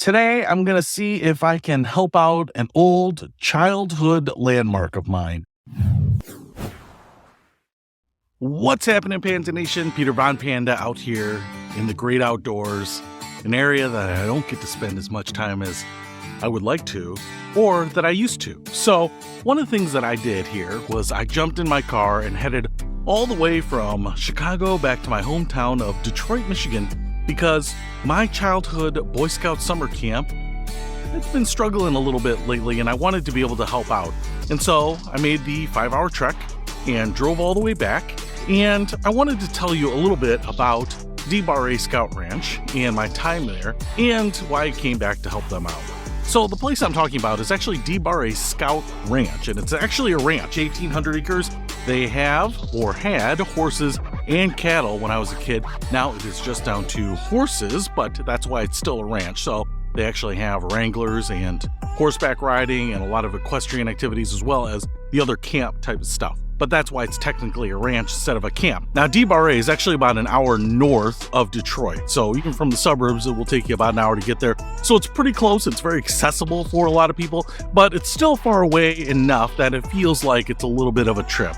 Today, I'm going to see if I can help out an old childhood landmark of mine. What's happening, Panda Nation? Peter Von Panda out here in the great outdoors, an area that I don't get to spend as much time as I would like to, or that I used to. So, one of the things that I did here was I jumped in my car and headed all the way from Chicago back to my hometown of Detroit, Michigan, because my childhood Boy Scout summer camp has been struggling a little bit lately, and I wanted to be able to help out. And so I made the 5-hour trek and drove all the way back. And I wanted to tell you a little bit about D-Bar Scout Ranch and my time there and why I came back to help them out. So the place I'm talking about is actually D-Bar Scout Ranch, and it's actually a ranch, 1,800 acres. They have or had horses and cattle when I was a kid. Now it is just down to horses, but that's why it's still a ranch. So they actually have wranglers and horseback riding and a lot of equestrian activities, as well as the other camp type of stuff. But that's why it's technically a ranch instead of a camp. Now, D-Bar is actually about an hour north of Detroit. So even from the suburbs, it will take you about an hour to get there. So it's pretty close. It's very accessible for a lot of people, but it's still far away enough that it feels like it's a little bit of a trip.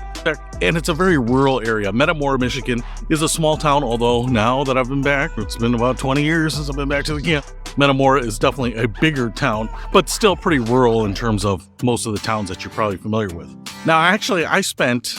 And it's a very rural area. Metamora, Michigan is a small town, although now that I've been back, it's been about 20 years since I've been back to the camp. Metamora is definitely a bigger town, but still pretty rural in terms of most of the towns that you're probably familiar with. Now, actually, I spent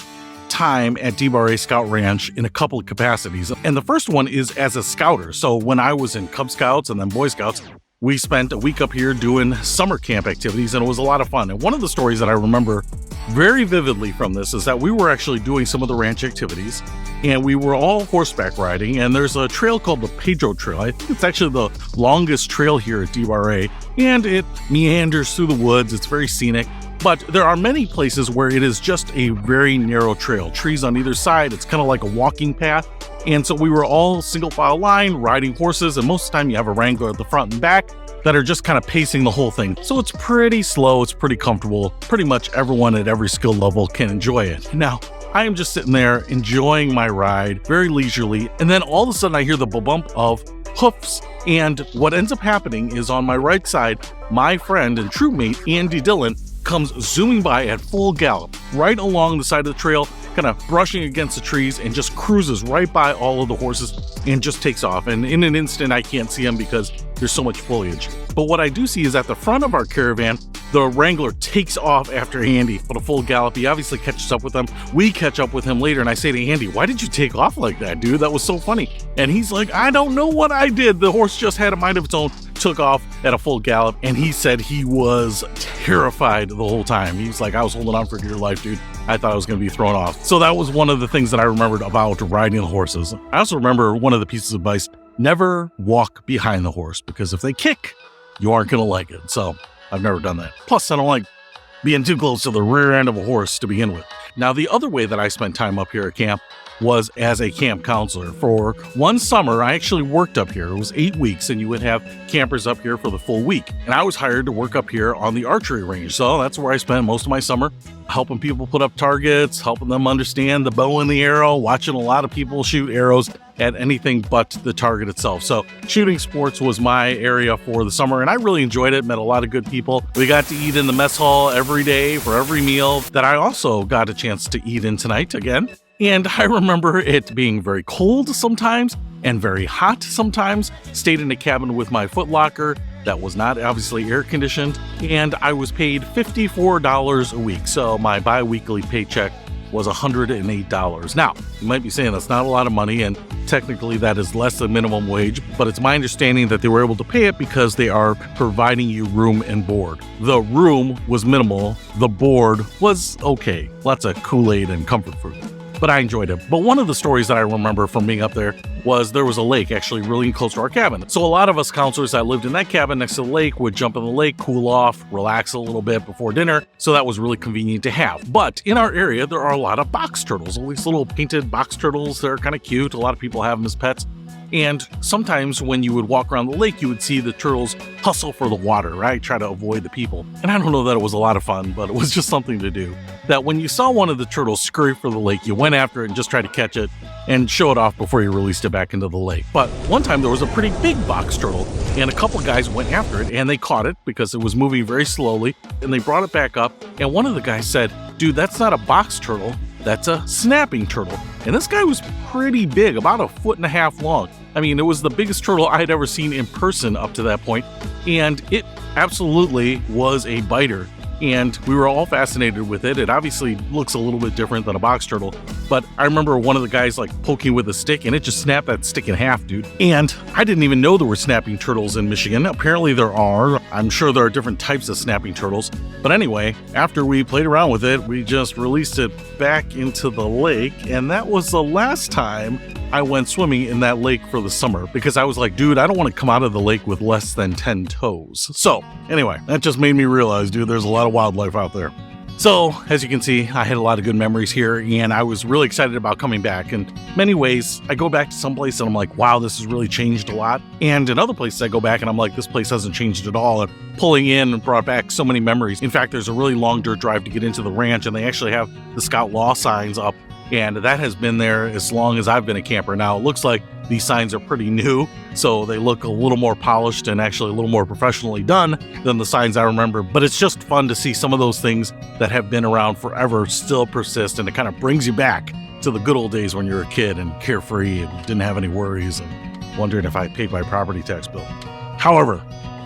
time at D-Bar Scout Ranch in a couple of capacities. And the first one is as a scouter. So when I was in Cub Scouts and then Boy Scouts, we spent a week up here doing summer camp activities, and it was a lot of fun. And one of the stories that I remember very vividly from this is that we were actually doing some of the ranch activities, and we were all horseback riding, and there's a trail called the Pedro Trail. I think it's actually the longest trail here at D-Bar, and it meanders through the woods. It's very scenic, but there are many places where it is just a very narrow trail, trees on either side. It's kind of like a walking path. And so we were all single file line riding horses, and most of the time you have a wrangler at the front and back that are just kind of pacing the whole thing. So it's pretty slow, it's pretty comfortable. Pretty much everyone at every skill level can enjoy it. Now, I am just sitting there enjoying my ride, very leisurely, and then all of a sudden I hear the bump of hoofs, and what ends up happening is on my right side, my friend and troopmate Andy Dillon comes zooming by at full gallop, right along the side of the trail, kind of brushing against the trees, and just cruises right by all of the horses and just takes off. And in an instant, I can't see him because there's so much foliage. But what I do see is at the front of our caravan, the wrangler takes off after Andy at a full gallop. He obviously catches up with him. We catch up with him later, and I say to Andy, "Why did you take off like that, dude? That was so funny." And he's like, "I don't know what I did. The horse just had a mind of its own." Took off at a full gallop, and he said he was terrified the whole time. He's like, "I was holding on for dear life, dude. I thought I was going to be thrown off." So that was one of the things that I remembered about riding the horses. I also remember one of the pieces of advice: never walk behind the horse, because if they kick, you aren't going to like it. So I've never done that. Plus, I don't like being too close to the rear end of a horse to begin with. Now, the other way that I spent time up here at camp was as a camp counselor. For one summer, I actually worked up here. It was 8 weeks, and you would have campers up here for the full week. And I was hired to work up here on the archery range. So that's where I spent most of my summer, helping people put up targets, helping them understand the bow and the arrow, watching a lot of people shoot arrows at anything but the target itself. So shooting sports was my area for the summer, and I really enjoyed it, met a lot of good people. We got to eat in the mess hall every day for every meal that I also got a chance to eat in tonight again. And I remember it being very cold sometimes and very hot sometimes. Stayed in a cabin with my footlocker that was not obviously air conditioned, and I was paid $54 a week. So my biweekly paycheck was $108. Now, you might be saying that's not a lot of money, and technically that is less than minimum wage, but it's my understanding that they were able to pay it because they are providing you room and board. The room was minimal, the board was okay. Lots of Kool-Aid and comfort food, but I enjoyed it. But one of the stories that I remember from being up there was there was a lake actually really close to our cabin. So a lot of us counselors that lived in that cabin next to the lake would jump in the lake, cool off, relax a little bit before dinner. So that was really convenient to have. But in our area, there are a lot of box turtles, all these little painted box turtles. They're kind of cute. A lot of people have them as pets. And sometimes when you would walk around the lake, you would see the turtles hustle for the water, right? Try to avoid the people. And I don't know that it was a lot of fun, but it was just something to do. That when you saw one of the turtles scurry for the lake, you went after it and just tried to catch it and show it off before you released it back into the lake. But one time there was a pretty big box turtle, and a couple guys went after it, and they caught it because it was moving very slowly, and they brought it back up, and one of the guys said, "Dude, that's not a box turtle, that's a snapping turtle." And this guy was pretty big, about 1.5 feet long. I mean, it was the biggest turtle I had ever seen in person up to that point, and it absolutely was a biter. And we were all fascinated with it. It obviously looks a little bit different than a box turtle, but I remember one of the guys like poking with a stick, and it just snapped that stick in half, dude. And I didn't even know there were snapping turtles in Michigan. Apparently there are. I'm sure there are different types of snapping turtles. But anyway, after we played around with it, we just released it back into the lake, and that was the last time I went swimming in that lake for the summer, because I was like, dude, I don't want to come out of the lake with less than 10 toes. So anyway, that just made me realize, dude, there's a lot of wildlife out there. So as you can see, I had a lot of good memories here, and I was really excited about coming back. In many ways, I go back to some place and I'm like, wow, this has really changed a lot. And in other places I go back and I'm like, this place hasn't changed at all. And pulling in and brought back so many memories. In fact, there's a really long dirt drive to get into the ranch, and they actually have the Scout Law signs up. And that has been there as long as I've been a camper. Now, it looks like these signs are pretty new, so they look a little more polished and actually a little more professionally done than the signs I remember. But it's just fun to see some of those things that have been around forever still persist, and it kind of brings you back to the good old days when you were a kid and carefree and didn't have any worries and wondering if I paid my property tax bill. However,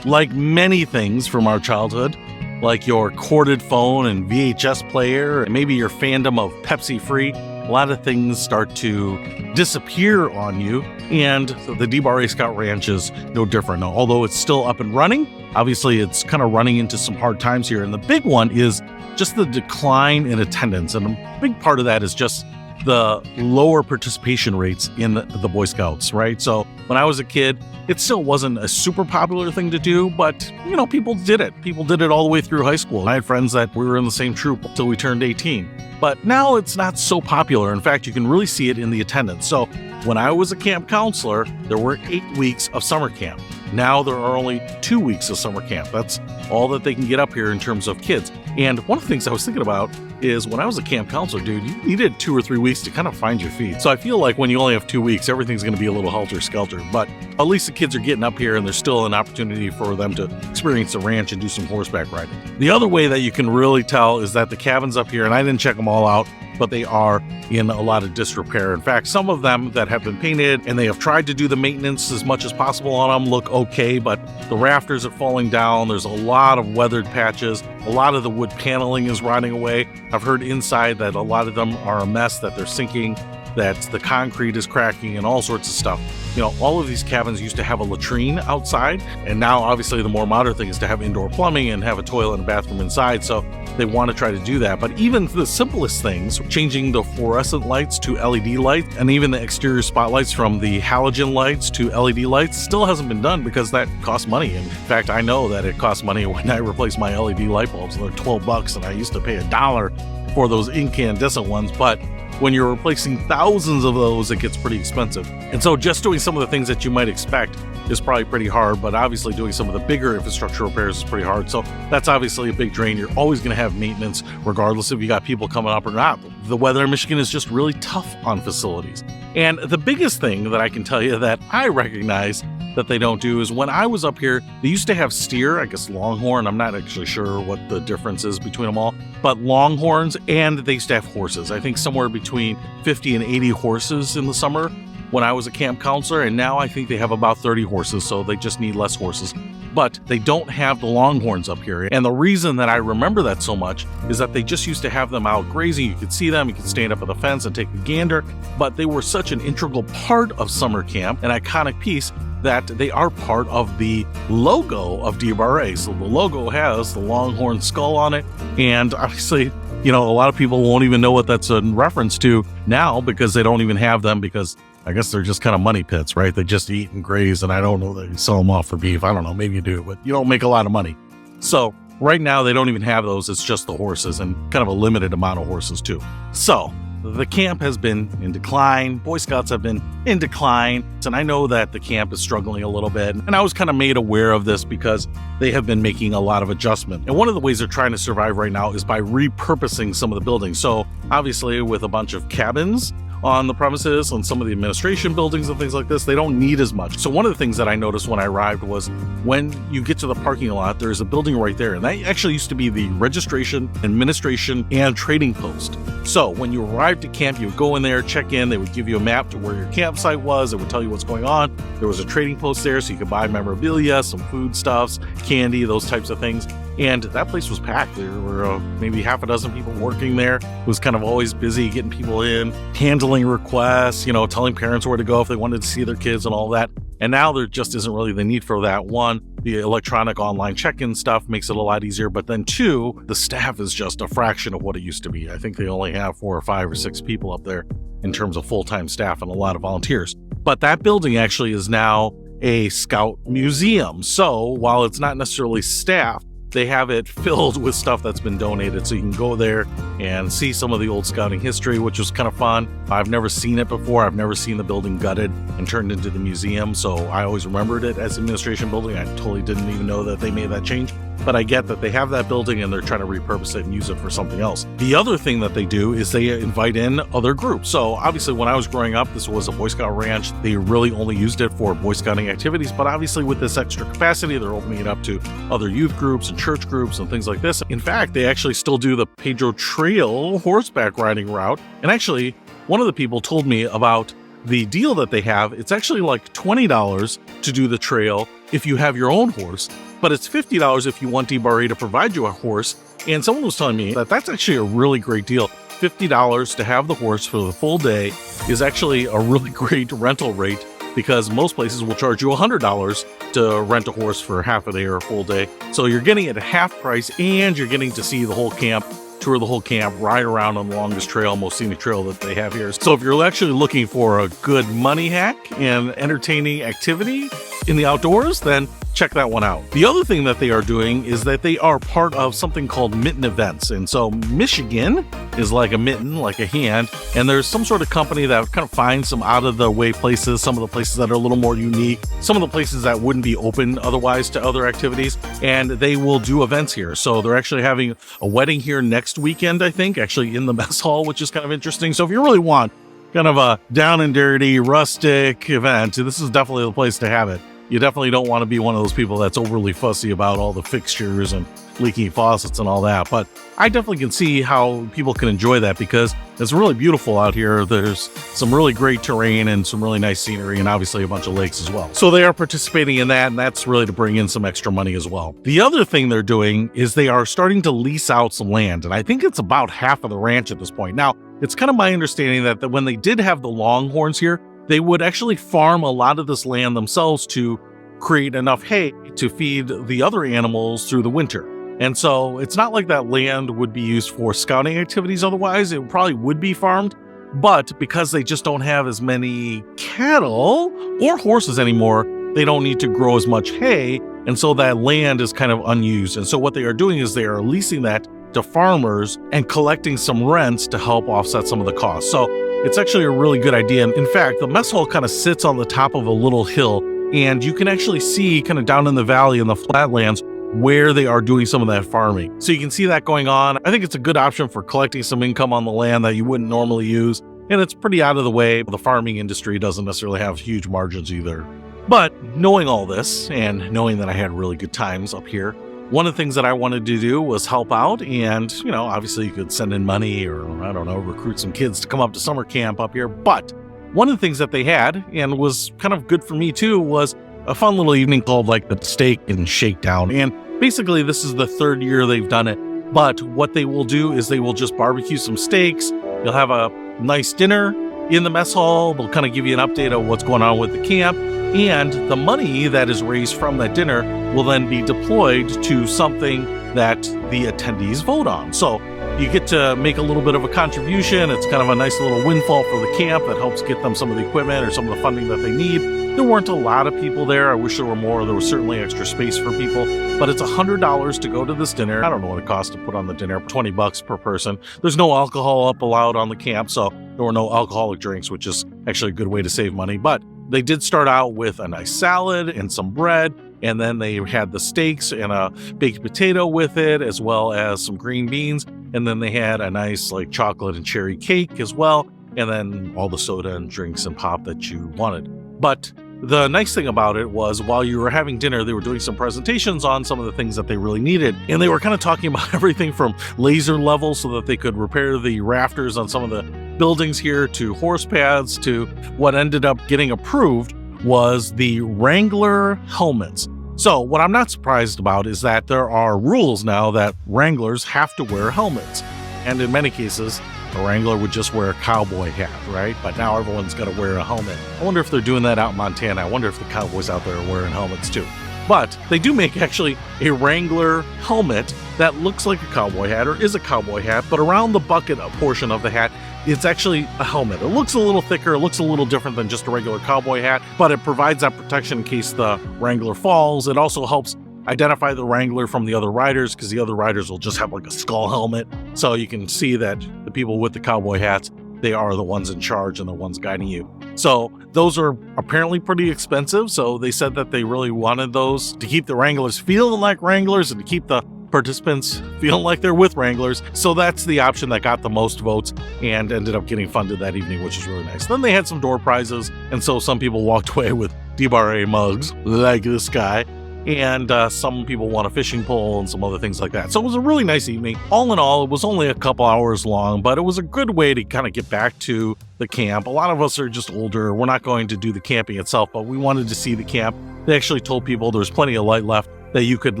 like many things from our childhood, like your corded phone and VHS player, and maybe your fandom of Pepsi Free, a lot of things start to disappear on you, and the DeBarre Scout Ranch is no different. Now, although it's still up and running, obviously it's kind of running into some hard times here, and the big one is just the decline in attendance, and a big part of that is just the lower participation rates in the Boy Scouts, right? So when I was a kid, it still wasn't a super popular thing to do, but, you know, people did it. People did it all the way through high school. I had friends that we were in the same troop until we turned 18. But now it's not so popular. In fact, you can really see it in the attendance. So when I was a camp counselor, there were 8 weeks of summer camp. Now there are only 2 weeks of summer camp. That's all that they can get up here in terms of kids. And one of the things I was thinking about is when I was a camp counselor, dude, you needed 2 or 3 weeks to kind of find your feet. So I feel like when you only have 2 weeks, everything's going to be a little helter-skelter. But at least the kids are getting up here, and there's still an opportunity for them to experience the ranch and do some horseback riding. The other way that you can really tell is that the cabins up here, and I didn't check them all out, but they are in a lot of disrepair. In fact, some of them that have been painted and they have tried to do the maintenance as much as possible on them look okay, but the rafters are falling down. There's a lot of weathered patches. A lot of the wood paneling is rotting away. I've heard inside that a lot of them are a mess, that they're sinking, that the concrete is cracking, and all sorts of stuff. You know, all of these cabins used to have a latrine outside, and now obviously the more modern thing is to have indoor plumbing and have a toilet and a bathroom inside, so they want to try to do that. But even the simplest things, changing the fluorescent lights to LED lights, and even the exterior spotlights from the halogen lights to LED lights, still hasn't been done because that costs money. In fact, I know that it costs money when I replace my LED light bulbs. They're $12, and I used to pay $1 for those incandescent ones, but when you're replacing thousands of those, it gets pretty expensive. And so just doing some of the things that you might expect is probably pretty hard, but obviously doing some of the bigger infrastructure repairs is pretty hard. So that's obviously a big drain. You're always going to have maintenance, regardless if you got people coming up or not. The weather in Michigan is just really tough on facilities. And the biggest thing that I can tell you that I recognize that they don't do is when I was up here, they used to have steer, I guess longhorn. I'm not actually sure what the difference is between them all, but longhorns, and they used to have horses. I think somewhere between 50 and 80 horses in the summer when I was a camp counselor, and now I think they have about 30 horses, so they just need less horses. But they don't have the longhorns up here. And the reason that I remember that so much is that they just used to have them out grazing. You could see them, you could stand up at the fence and take a gander, but they were such an integral part of summer camp, an iconic piece, that they are part of the logo of DeBarre. So the logo has the longhorn skull on it, and obviously, you know, a lot of people won't even know what that's in reference to now because they don't even have them, because I guess they're just kind of money pits, right? They just eat and graze, and I don't know that you sell them off for beef. I don't know, maybe you do, but you don't make a lot of money. So right now they don't even have those. It's just the horses, and kind of a limited amount of horses too. So the camp has been in decline. Boy Scouts have been in decline. And I know that the camp is struggling a little bit. And I was kind of made aware of this because they have been making a lot of adjustment. And one of the ways they're trying to survive right now is by repurposing some of the buildings. So obviously with a bunch of cabins on the premises and some of the administration buildings and things like this, they don't need as much. So one of the things that I noticed when I arrived was when you get to the parking lot, there's a building right there. And that actually used to be the registration, administration, and trading post. So when you arrived at camp, you would go in there, check in, they would give you a map to where your campsite was, it would tell you what's going on. There was a trading post there so you could buy memorabilia, some foodstuffs, candy, those types of things. And that place was packed. There were maybe half a dozen people working there. It was kind of always busy getting people in, handling requests, telling parents where to go if they wanted to see their kids and all that. And now there just isn't really the need for that. One, the electronic online check-in stuff makes it a lot easier. But then two, the staff is just a fraction of what it used to be. I think they only have 4 or 5 or 6 people up there in terms of full-time staff and a lot of volunteers. But that building actually is now a Scout museum. So while it's not necessarily staffed, they have it filled with stuff that's been donated, so you can go there and see some of the old scouting history, which was kind of fun. I've never seen it before. I've never seen the building gutted and turned into the museum, so I always remembered it as administration building. I totally didn't even know that they made that change. But I get that they have that building and they're trying to repurpose it and use it for something else. The other thing that they do is they invite in other groups. So obviously when I was growing up, this was a Boy Scout ranch. They really only used it for Boy Scouting activities. But obviously with this extra capacity, they're opening it up to other youth groups and church groups and things like this. In fact, they actually still do the Pedro Trail horseback riding route. And actually, one of the people told me about the deal that they have. It's actually like $20 to do the trail if you have your own horse, but it's $50 if you want DBRA to provide you a horse. And someone was telling me that that's actually a really great deal. $50 to have the horse for the full day is actually a really great rental rate, because most places will charge you $100 to rent a horse for half a day or a full day. So you're getting it at half price, and you're getting to see the whole camp, tour the whole camp, ride around on the longest trail, most scenic trail that they have here. So if you're actually looking for a good money hack and entertaining activity in the outdoors, then check that one out. The other thing that they are doing is that they are part of something called mitten events. And so Michigan is like a mitten, like a hand, and there's some sort of company that kind of finds some out of the way places, some of the places that are a little more unique, some of the places that wouldn't be open otherwise to other activities, and they will do events here. So they're actually having a wedding here next weekend, I think, actually in the mess hall, which is kind of interesting. So if you really want kind of a down and dirty, rustic event, this is definitely the place to have it. You definitely don't want to be one of those people that's overly fussy about all the fixtures and leaky faucets and all that. But I definitely can see how people can enjoy that, because it's really beautiful out here. There's some really great terrain and some really nice scenery, and obviously a bunch of lakes as well. So they are participating in that, and that's really to bring in some extra money as well. The other thing they're doing is they are starting to lease out some land, and I think it's about half of the ranch at this point. Now, it's kind of my understanding that when they did have the longhorns here, they would actually farm a lot of this land themselves to create enough hay to feed the other animals through the winter. And so it's not like that land would be used for scouting activities otherwise. It probably would be farmed, but because they just don't have as many cattle or horses anymore, they don't need to grow as much hay. And so that land is kind of unused. And so what they are doing is they are leasing that to farmers and collecting some rents to help offset some of the costs. So it's actually a really good idea. And in fact, the mess hall kind of sits on the top of a little hill, and you can actually see kind of down in the valley in the flatlands where they are doing some of that farming. So you can see that going on. I think it's a good option for collecting some income on the land that you wouldn't normally use. And it's pretty out of the way. The farming industry doesn't necessarily have huge margins either. But knowing all this and knowing that I had really good times up here, one of the things that I wanted to do was help out, and, obviously you could send in money or, recruit some kids to come up to summer camp up here. But one of the things that they had, and was kind of good for me too, was a fun little evening called like the Steak and Shakedown. And basically this is the 3rd year they've done it. But what they will do is they will just barbecue some steaks. You'll have a nice dinner in the mess hall. They'll kind of give you an update of what's going on with the camp. And the money that is raised from that dinner will then be deployed to something that the attendees vote on. So you get to make a little bit of a contribution. It's kind of a nice little windfall for the camp that helps get them some of the equipment or some of the funding that they need. There weren't a lot of people there. I wish there were more. There was certainly extra space for people, but it's $100 to go to this dinner. I don't know what it costs to put on the dinner, $20 per person. There's no alcohol allowed on the camp, so there were no alcoholic drinks, which is actually a good way to save money. But they did start out with a nice salad and some bread, and then they had the steaks and a baked potato with it, as well as some green beans. And then they had a nice chocolate and cherry cake as well, and then all the soda and drinks and pop that you wanted. But the nice thing about it was while you were having dinner, they were doing some presentations on some of the things that they really needed. And they were kind of talking about everything from laser levels so that they could repair the rafters on some of the buildings here, to horse pads, to what ended up getting approved was the Wrangler helmets. So what I'm not surprised about is that there are rules now that Wranglers have to wear helmets. And in many cases, a Wrangler would just wear a cowboy hat, right? But now everyone's got to wear a helmet. I wonder if they're doing that out in Montana. I wonder if the cowboys out there are wearing helmets too. But they do make actually a Wrangler helmet that looks like a cowboy hat, or is a cowboy hat, but around the bucket portion of the hat, it's actually a helmet. It looks a little thicker, it looks a little different than just a regular cowboy hat, but it provides that protection in case the Wrangler falls. It also helps identify the Wrangler from the other riders, because the other riders will just have a skull helmet. So you can see that the people with the cowboy hats, they are the ones in charge and the ones guiding you. So those are apparently pretty expensive. So they said that they really wanted those to keep the Wranglers feeling like Wranglers and to keep the participants feeling like they're with Wranglers. So that's the option that got the most votes and ended up getting funded that evening, which is really nice. Then they had some door prizes. And so some people walked away with DBRA mugs like this guy. And some people won a fishing pole and some other things like that. So it was a really nice evening. All in all, it was only a couple hours long, but it was a good way to kind of get back to the camp. A lot of us are just older. We're not going to do the camping itself, but we wanted to see the camp. They actually told people there was plenty of light left, that you could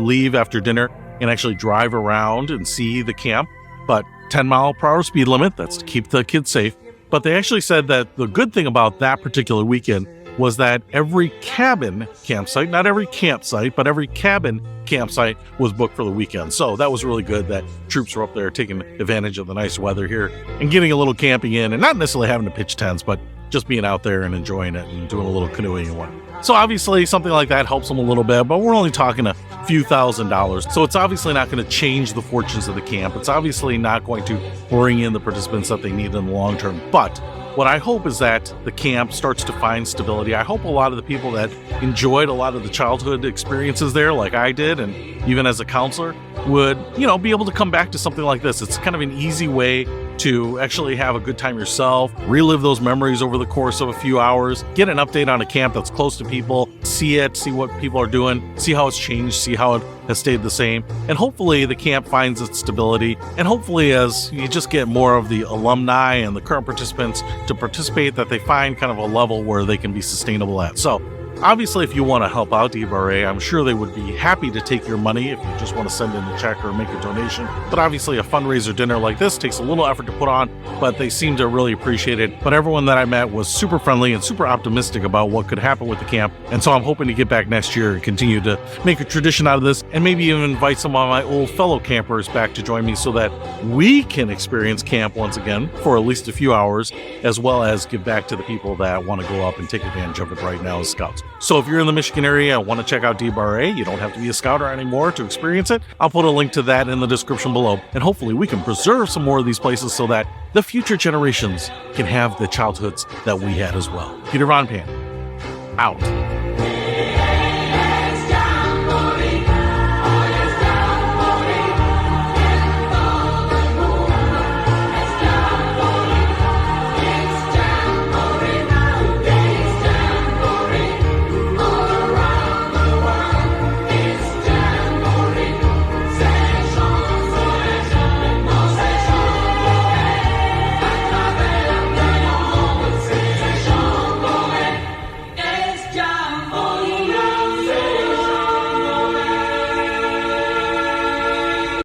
leave after dinner and actually drive around and see the camp. But 10-mile-per-hour speed limit, that's to keep the kids safe. But they actually said that the good thing about that particular weekend was that every cabin campsite, not every campsite, but every cabin campsite was booked for the weekend. So that was really good that troops were up there taking advantage of the nice weather here and getting a little camping in, and not necessarily having to pitch tents, but just being out there and enjoying it and doing a little canoeing and whatnot. So obviously something like that helps them a little bit, but we're only talking a few $1,000s. So it's obviously not going to change the fortunes of the camp. It's obviously not going to bring in the participants that they need in the long term. But what I hope is that the camp starts to find stability. I hope a lot of the people that enjoyed a lot of the childhood experiences there, like I did, and even as a counselor, would, be able to come back to something like this. It's kind of an easy way to actually have a good time yourself, relive those memories over the course of a few hours, get an update on a camp that's close to people, see what people are doing, see how it's changed, see how it has stayed the same. And hopefully the camp finds its stability. And hopefully as you just get more of the alumni and the current participants to participate, that they find kind of a level where they can be sustainable at. So obviously, if you want to help out DBRA, I'm sure they would be happy to take your money if you just want to send in a check or make a donation. But obviously, a fundraiser dinner like this takes a little effort to put on, but they seem to really appreciate it. But everyone that I met was super friendly and super optimistic about what could happen with the camp. And so I'm hoping to get back next year and continue to make a tradition out of this, and maybe even invite some of my old fellow campers back to join me so that we can experience camp once again for at least a few hours, as well as give back to the people that want to go up and take advantage of it right now as scouts. So if you're in the Michigan area and want to check out DBRA, you don't have to be a scouter anymore to experience it. I'll put a link to that in the description below. And hopefully we can preserve some more of these places so that the future generations can have the childhoods that we had as well. Peter Von Pan, out.